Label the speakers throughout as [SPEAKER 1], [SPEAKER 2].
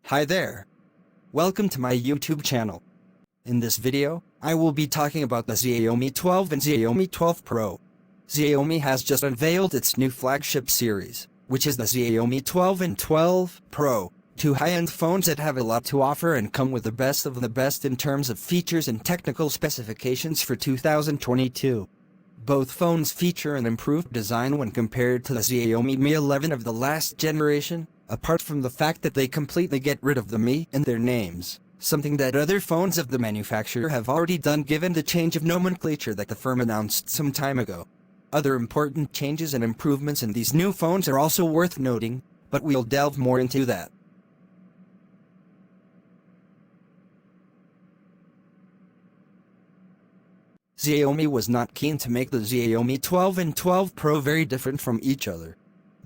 [SPEAKER 1] Hi there. Welcome to my YouTube channel. In this video, I will be talking about the Xiaomi 12 and Xiaomi 12 Pro. Xiaomi has just unveiled its new flagship series, which is the Xiaomi 12 and 12 Pro, two high-end phones that have a lot to offer and come with the best of the best in terms of features and technical specifications for 2022. Both phones feature an improved design when compared to the Xiaomi Mi 11 of the last generation, apart from the fact that they completely get rid of the Mi in their names, something that other phones of the manufacturer have already done given the change of nomenclature that the firm announced some time ago. Other important changes and improvements in these new phones are also worth noting, but we'll delve more into that. Xiaomi was not keen to make the Xiaomi 12 and 12 Pro very different from each other.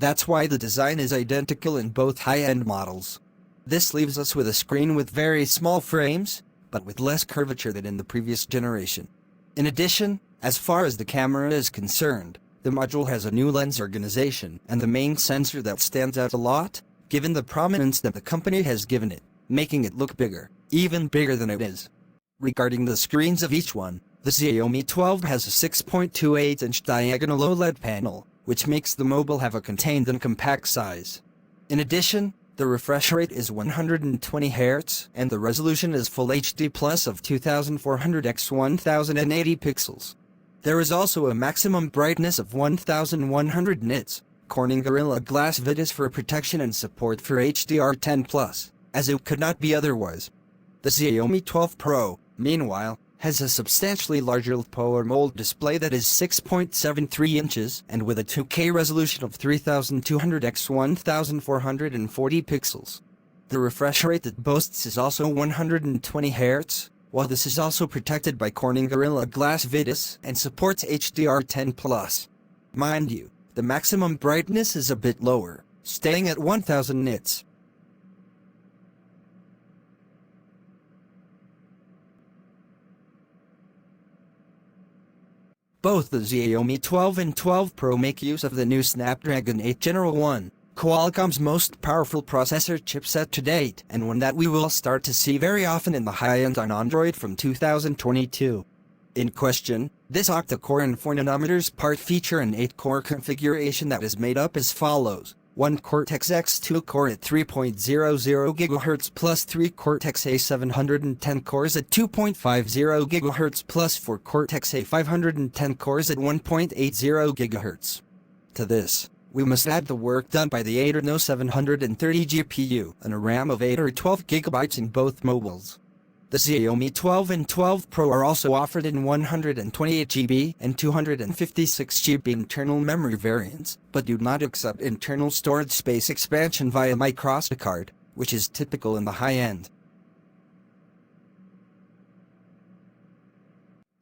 [SPEAKER 1] That's why the design is identical in both high-end models. This leaves us with a screen with very small frames, but with less curvature than in the previous generation. In addition, as far as the camera is concerned, the module has a new lens organization and the main sensor that stands out a lot, given the prominence that the company has given it, making it look bigger, even bigger than it is. Regarding the screens of each one, the Xiaomi 12 has a 6.28-inch diagonal OLED panel, which makes the mobile have a contained and compact size. In addition, the refresh rate is 120 Hz and the resolution is Full HD Plus of 2400 x 1080 pixels. There is also a maximum brightness of 1100 nits, Corning Gorilla Glass Vitis for protection and support for HDR10+, as it could not be otherwise. The Xiaomi 12 Pro, meanwhile, has a substantially larger LTPO AMOLED display that is 6.73 inches and with a 2K resolution of 3200 x 1440 pixels. The refresh rate it boasts is also 120 Hz, while this is also protected by Corning Gorilla Glass Vitis and supports HDR10+. Mind you, the maximum brightness is a bit lower, staying at 1000 nits. Both the Xiaomi 12 and 12 Pro make use of the new Snapdragon 8 Gen 1, Qualcomm's most powerful processor chipset to date, and one that we will start to see very often in the high-end on Android from 2022. In question, this octa-core and 4 nanometers part feature an 8-core configuration that is made up as follows: 1 Cortex-X2 core at 3.00 GHz plus 3 Cortex-A710 cores at 2.50 GHz plus 4 Cortex-A510 cores at 1.80 GHz. To this, we must add the work done by the Adreno 730 GPU and a RAM of 8 or 12 GB in both mobiles. The Xiaomi 12 and 12 Pro are also offered in 128 GB and 256 GB internal memory variants, but do not accept internal storage space expansion via microSD, which is typical in the high-end.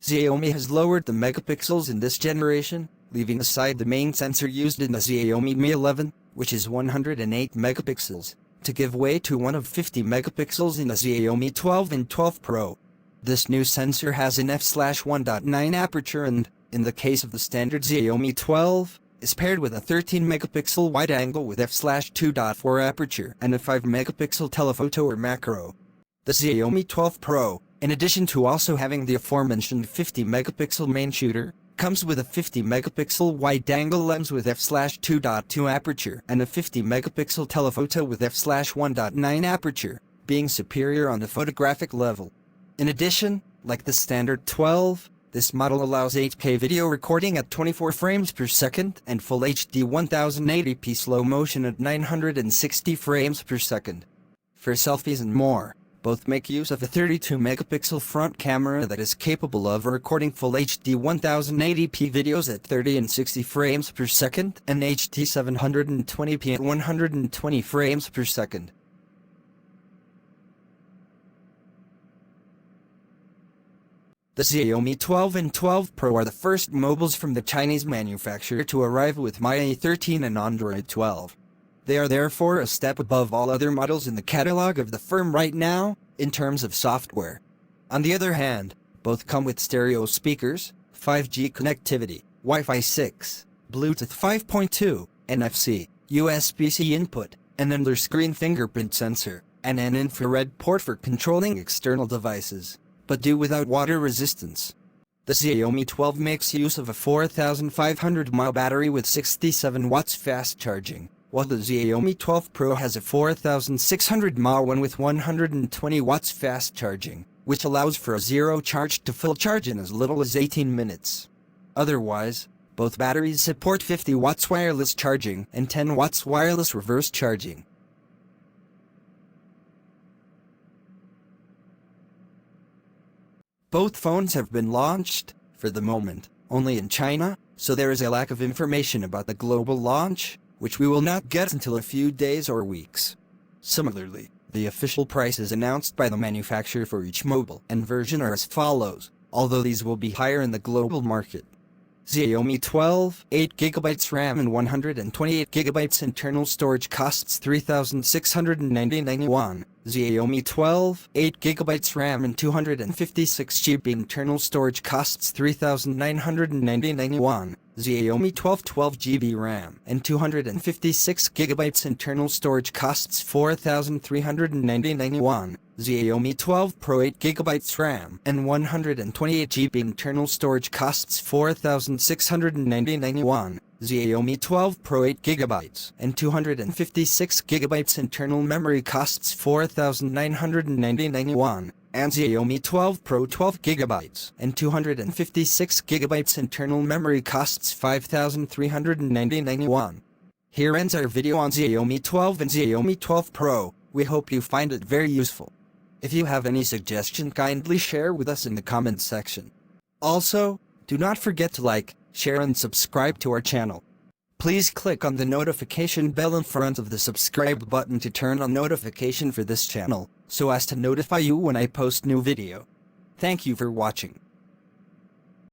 [SPEAKER 1] Xiaomi has lowered the megapixels in this generation, leaving aside the main sensor used in the Xiaomi Mi 11, which is 108 megapixels, to give way to one of 50 megapixels in the Xiaomi 12 and 12 Pro. This new sensor has an f/1.9 aperture and, in the case of the standard Xiaomi 12, is paired with a 13 megapixel wide-angle with f/2.4 aperture and a 5 megapixel telephoto or macro. The Xiaomi 12 Pro, in addition to also having the aforementioned 50 megapixel main shooter, comes with a 50 megapixel wide-angle lens with f/2.2 aperture and a 50 megapixel telephoto with f/1.9 aperture, being superior on the photographic level. In addition, like the standard 12, this model allows 8K video recording at 24 frames per second and Full HD 1080p slow motion at 960 frames per second. For selfies and more, both make use of a 32 megapixel front camera that is capable of recording Full HD 1080p videos at 30 and 60 frames per second and HD 720p at 120 frames per second. The Xiaomi 12 and 12 Pro are the first mobiles from the Chinese manufacturer to arrive with Mi 13 and Android 12. They are therefore a step above all other models in the catalog of the firm right now, in terms of software. On the other hand, both come with stereo speakers, 5G connectivity, Wi-Fi 6, Bluetooth 5.2, NFC, USB-C input, and under-screen fingerprint sensor, and an infrared port for controlling external devices, but do without water resistance. The Xiaomi 12 makes use of a 4,500 mAh battery with 67 watts fast charging, while the Xiaomi 12 Pro has a 4,600 mAh one with 120 watts fast charging, which allows for a zero charge to full charge in as little as 18 minutes. Otherwise, both batteries support 50 watts wireless charging and 10 watts wireless reverse charging. Both phones have been launched, for the moment, only in China, so there is a lack of information about the global launch, which we will not get until a few days or weeks. Similarly, the official prices announced by the manufacturer for each model and version are as follows, although these will be higher in the global market. Xiaomi 12, 8GB RAM and 128GB internal storage costs 3,699 yuan. Xiaomi 12, 8GB RAM and 256GB internal storage costs 3,999 yuan. Xiaomi 12, 12GB RAM and 256GB internal storage costs 4,399 yuan. Xiaomi 12 Pro 8GB RAM and 128GB internal storage costs 4,699 yuan. Xiaomi 12 Pro 8GB and 256GB internal memory costs 4,999 yuan. And Xiaomi 12 Pro 12GB and 256GB internal memory costs 5,399 yuan. Here ends our video on Xiaomi 12 and Xiaomi 12 Pro. We hope you find it very useful. If you have any suggestion, kindly share with us in the comments section. Also, do not forget to like, share and subscribe to our channel. Please click on the notification bell in front of the subscribe button to turn on notification for this channel, so as to notify you when I post new video. Thank you for watching.